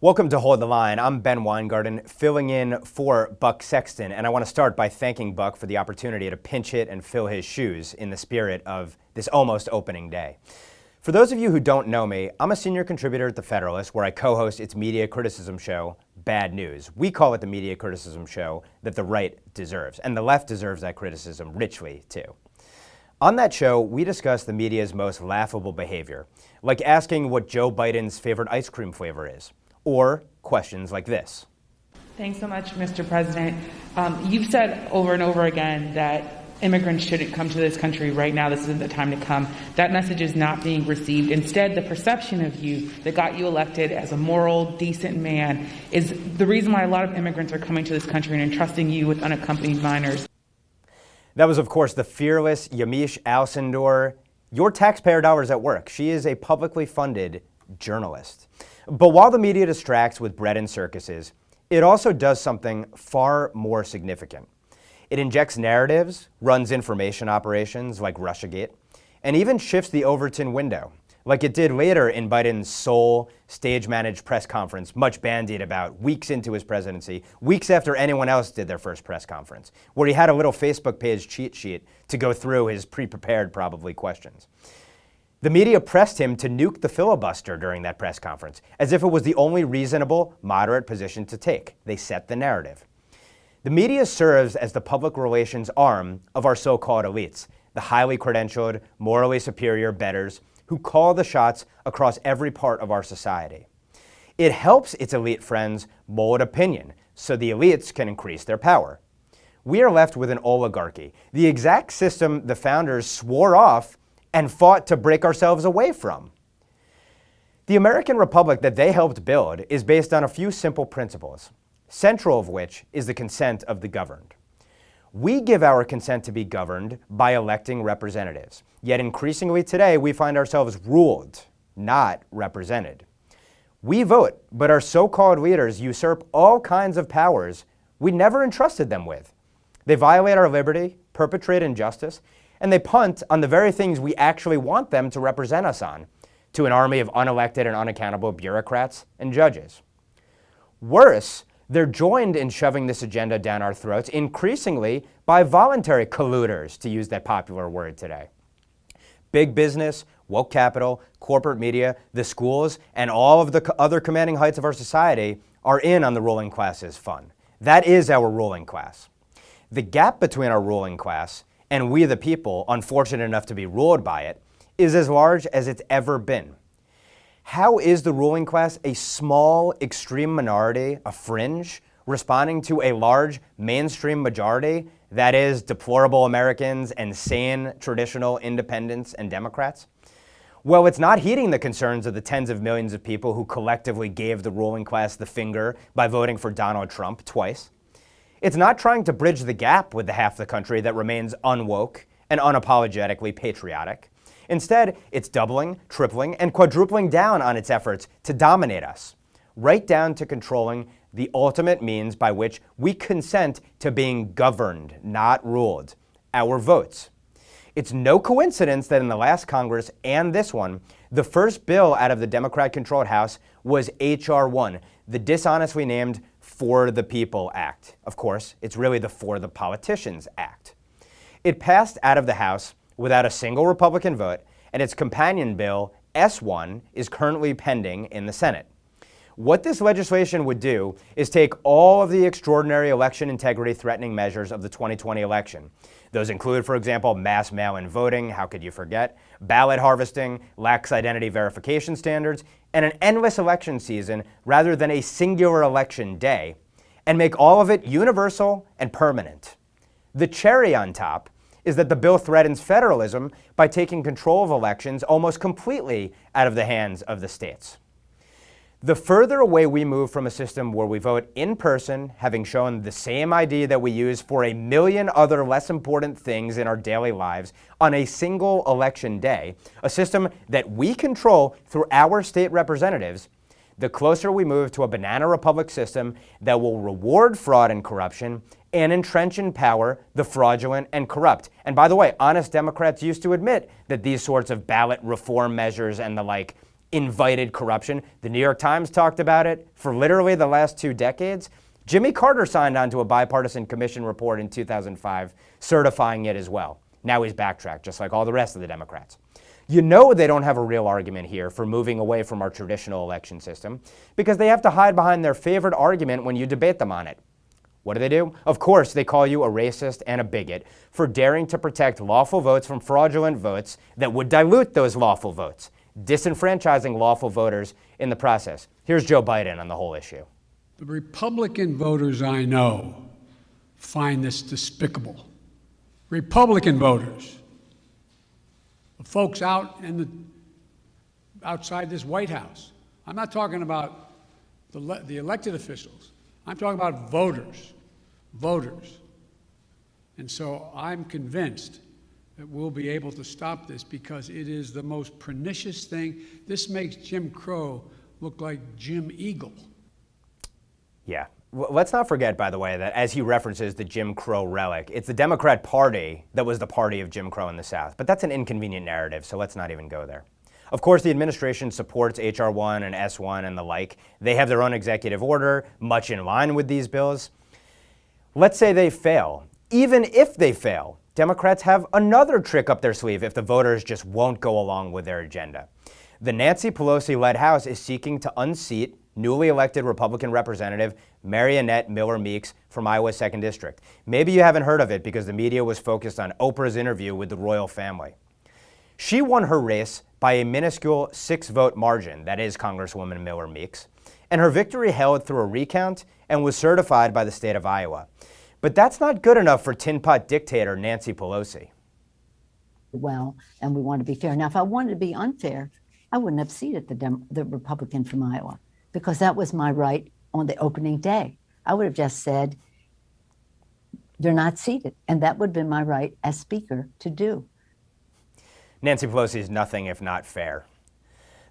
Welcome to Hold the Line. I'm Ben Weingarten, filling in for Buck Sexton, and I want to start by thanking Buck for the opportunity to pinch hit and fill his shoes in the spirit of this almost opening day. For those of you who don't know me, I'm a senior contributor at The Federalist, where I co-host its media criticism show, Bad News. We call it the media criticism show that the right deserves, and the left deserves that criticism richly, too. On that show, we discuss the media's most laughable behavior, like asking what Joe Biden's favorite ice cream flavor is, or questions like this. Thanks so much, Mr. President. You've said over and over again that immigrants shouldn't come to this country right now. This isn't the time to come. That message is not being received. Instead, the perception of you that got you elected as a moral, decent man is the reason why a lot of immigrants are coming to this country and entrusting you with unaccompanied minors. That was, of course, the fearless Yamiche Alcindor. Your taxpayer dollars at work. She is a publicly funded journalist. But while the media distracts with bread and circuses, it also does something far more significant. It injects narratives, runs information operations like Russiagate, and even shifts the Overton window, like it did later in Biden's sole, stage-managed press conference, much bandied about weeks into his presidency, weeks after anyone else did their first press conference, where he had a little Facebook page cheat sheet to go through his pre-prepared, probably, questions. The media pressed him to nuke the filibuster during that press conference, as if it was the only reasonable, moderate position to take. They set the narrative. The media serves as the public relations arm of our so-called elites, the highly credentialed, morally superior betters who call the shots across every part of our society. It helps its elite friends mold opinion so the elites can increase their power. We are left with an oligarchy, the exact system the founders swore off and fought to break ourselves away from. The American Republic that they helped build is based on a few simple principles, central of which is the consent of the governed. We give our consent to be governed by electing representatives, yet increasingly today we find ourselves ruled, not represented. We vote, but our so-called leaders usurp all kinds of powers we never entrusted them with. They violate our liberty, perpetrate injustice, and they punt on the very things we actually want them to represent us on, to an army of unelected and unaccountable bureaucrats and judges. Worse, they're joined in shoving this agenda down our throats increasingly by voluntary colluders, to use that popular word today. Big business, woke capital, corporate media, the schools, and all of the other commanding heights of our society are in on the ruling class's fun. That is our ruling class. The gap between our ruling class and we the people, unfortunate enough to be ruled by it, is as large as it's ever been. How is the ruling class a small, extreme minority, a fringe, responding to a large, mainstream majority, that is, deplorable Americans and sane, traditional independents and Democrats? Well, it's not heeding the concerns of the tens of millions of people who collectively gave the ruling class the finger by voting for Donald Trump twice. It's not trying to bridge the gap with the half of the country that remains unwoke and unapologetically patriotic. Instead, it's doubling, tripling, and quadrupling down on its efforts to dominate us, right down to controlling the ultimate means by which we consent to being governed, not ruled, our votes. It's no coincidence that in the last Congress and this one, the first bill out of the Democrat-controlled House was H.R. 1, the dishonestly named For the People Act. Of course, it's really the For the Politicians Act. It passed out of the House without a single Republican vote, and its companion bill, S1, is currently pending in the Senate. What this legislation would do is take all of the extraordinary election integrity threatening measures of the 2020 election. Those include, for example, mass mail-in voting, how could you forget, ballot harvesting, lax identity verification standards, and an endless election season rather than a singular election day, and make all of it universal and permanent. The cherry on top is that the bill threatens federalism by taking control of elections almost completely out of the hands of the states. The further away we move from a system where we vote in person, having shown the same ID that we use for a million other less important things in our daily lives on a single election day, a system that we control through our state representatives, the closer we move to a banana republic system that will reward fraud and corruption and entrench in power the fraudulent and corrupt. And by the way, honest Democrats used to admit that these sorts of ballot reform measures and the like invited corruption. The New York Times talked about it for literally the last 2 decades. Jimmy Carter signed onto a bipartisan commission report in 2005 certifying it as well. Now he's backtracked, just like all the rest of the Democrats. You know they don't have a real argument here for moving away from our traditional election system because they have to hide behind their favorite argument when you debate them on it. What do? Of course, they call you a racist and a bigot for daring to protect lawful votes from fraudulent votes that would dilute those lawful votes, disenfranchising lawful voters in the process. Here's Joe Biden on the whole issue. The Republican voters I know find this despicable. Republican voters, the folks outside this White House. I'm not talking about the elected officials. I'm talking about voters. And so I'm convinced that we'll be able to stop this because it is the most pernicious thing. This makes Jim Crow look like Jim Eagle. Yeah. Let's not forget, by the way, that as he references the Jim Crow relic, it's the Democrat Party that was the party of Jim Crow in the South. But that's an inconvenient narrative, so let's not even go there. Of course, the administration supports H.R. 1 and S1 and the like. They have their own executive order, much in line with these bills. Let's say they fail. Even if they fail, Democrats have another trick up their sleeve if the voters just won't go along with their agenda. The Nancy Pelosi-led House is seeking to unseat newly elected Republican Representative Mariannette Miller Meeks from Iowa's 2nd District. Maybe you haven't heard of it because the media was focused on Oprah's interview with the royal family. She won her race by a minuscule 6-vote margin, that is Congresswoman Miller Meeks, and her victory held through a recount and was certified by the state of Iowa. But that's not good enough for tin pot dictator Nancy Pelosi. Well, and we want to be fair. Now, if I wanted to be unfair, I wouldn't have seated the Republican from Iowa because that was my right on the opening day. I would have just said, they're not seated. And that would have been my right as Speaker to do. Nancy Pelosi is nothing if not fair.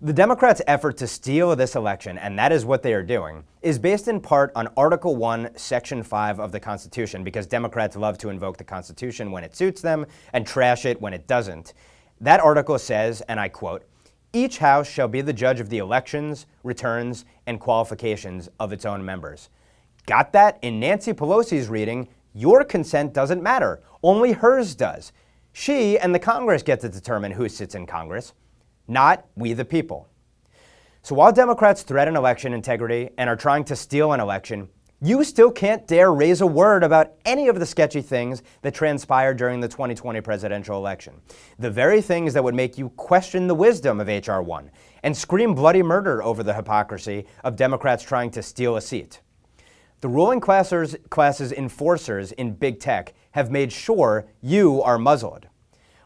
The Democrats' effort to steal this election, and that is what they are doing, is based in part on Article 1, Section 5 of the Constitution, because Democrats love to invoke the Constitution when it suits them and trash it when it doesn't. That article says, and I quote, "Each house shall be the judge of the elections, returns, and qualifications of its own members." Got that? In Nancy Pelosi's reading, your consent doesn't matter. Only hers does. She and the Congress get to determine who sits in Congress, not we the people. So while Democrats threaten election integrity and are trying to steal an election, you still can't dare raise a word about any of the sketchy things that transpired during the 2020 presidential election. The very things that would make you question the wisdom of H.R. 1 and scream bloody murder over the hypocrisy of Democrats trying to steal a seat. The ruling class's enforcers in big tech have made sure you are muzzled.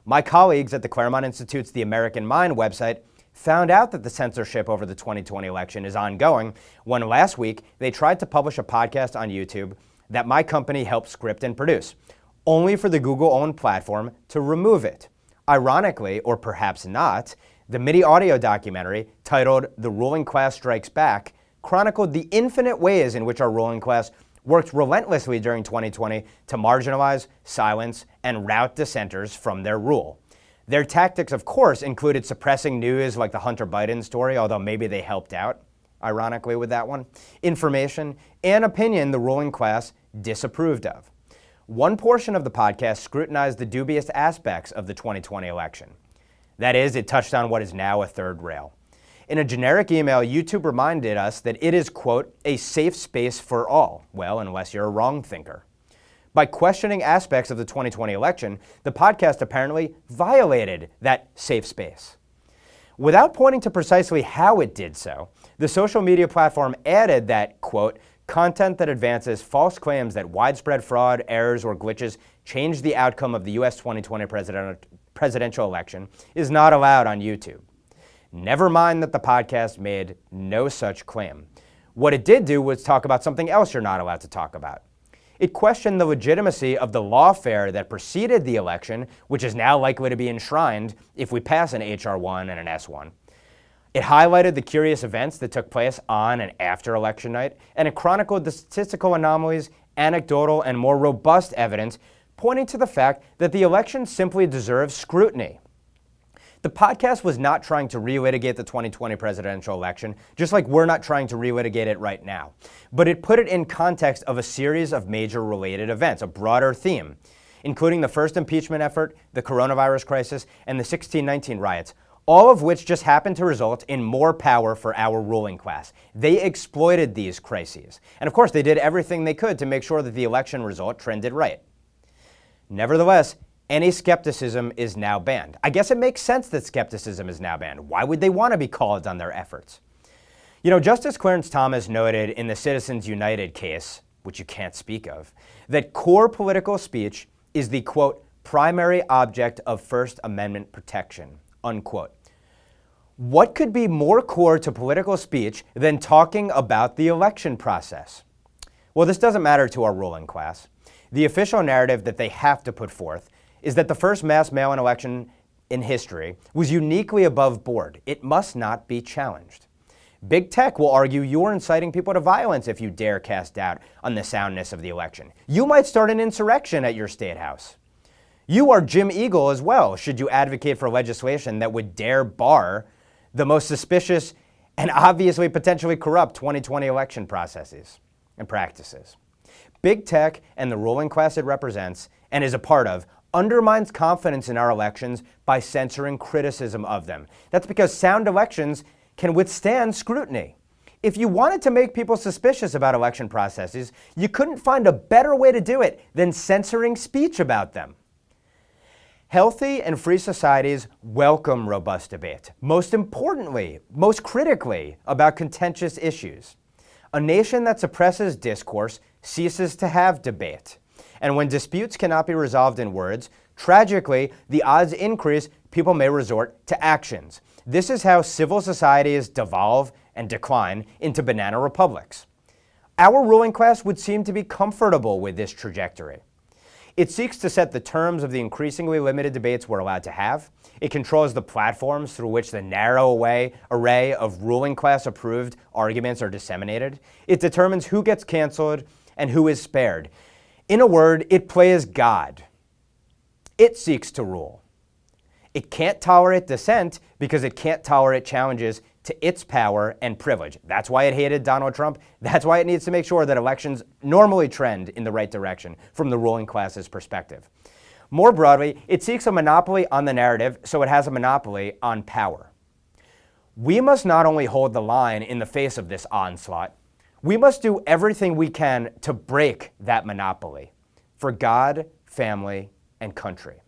My colleagues at the Claremont Institute's The American Mind website found out that the censorship over the 2020 election is ongoing when last week they tried to publish a podcast on YouTube that my company helped script and produce, only for the Google-owned platform to remove it. Ironically, or perhaps not, the MIDI audio documentary titled The Ruling Class Strikes Back chronicled the infinite ways in which our ruling class worked relentlessly during 2020 to marginalize, silence, and rout dissenters from their rule. Their tactics, of course, included suppressing news like the Hunter Biden story, although maybe they helped out, ironically, with that one, information, and opinion the ruling class disapproved of. One portion of the podcast scrutinized the dubious aspects of the 2020 election. That is, it touched on what is now a third rail. In a generic email, YouTube reminded us that it is, quote, a safe space for all. Well, unless you're a wrong thinker. By questioning aspects of the 2020 election, the podcast apparently violated that safe space. Without pointing to precisely how it did so, the social media platform added that, quote, content that advances false claims that widespread fraud, errors, or glitches change the outcome of the U.S. 2020 presidential election is not allowed on YouTube. Never mind that the podcast made no such claim. What it did do was talk about something else you're not allowed to talk about. It questioned the legitimacy of the lawfare that preceded the election, which is now likely to be enshrined if we pass an H.R. 1 and an S1. It highlighted the curious events that took place on and after election night, and it chronicled the statistical anomalies, anecdotal, and more robust evidence pointing to the fact that the election simply deserves scrutiny. The podcast was not trying to relitigate the 2020 presidential election, just like we're not trying to relitigate it right now. But it put it in context of a series of major related events, a broader theme, including the first impeachment effort, the coronavirus crisis, and the 1619 riots, all of which just happened to result in more power for our ruling class. They exploited these crises. And of course, they did everything they could to make sure that the election result trended right. Nevertheless, any skepticism is now banned. I guess it makes sense that skepticism is now banned. Why would they want to be called on their efforts? You know, Justice Clarence Thomas noted in the Citizens United case, which you can't speak of, that core political speech is the, quote, primary object of First Amendment protection, unquote. What could be more core to political speech than talking about the election process? Well, this doesn't matter to our ruling class. The official narrative that they have to put forth is that the first mass mail-in election in history was uniquely above board. It must not be challenged. Big tech will argue you're inciting people to violence if you dare cast doubt on the soundness of the election. You might start an insurrection at your state house. You are Jim Eagle as well, should you advocate for legislation that would dare bar the most suspicious and obviously potentially corrupt 2020 election processes and practices. Big tech and the ruling class it represents and is a part of undermines confidence in our elections by censoring criticism of them. That's because sound elections can withstand scrutiny. If you wanted to make people suspicious about election processes, you couldn't find a better way to do it than censoring speech about them. Healthy and free societies welcome robust debate. Most importantly, most critically, about contentious issues. A nation that suppresses discourse ceases to have debate. And when disputes cannot be resolved in words, tragically, the odds increase people may resort to actions. This is how civil societies devolve and decline into banana republics. Our ruling class would seem to be comfortable with this trajectory. It seeks to set the terms of the increasingly limited debates we're allowed to have. It controls the platforms through which the narrow array of ruling class approved arguments are disseminated. It determines who gets canceled and who is spared. In a word, it plays God. It seeks to rule. It can't tolerate dissent because it can't tolerate challenges to its power and privilege. That's why it hated Donald Trump. That's why it needs to make sure that elections normally trend in the right direction from the ruling class's perspective. More broadly, it seeks a monopoly on the narrative, so it has a monopoly on power. We must not only hold the line in the face of this onslaught, we must do everything we can to break that monopoly for God, family, and country.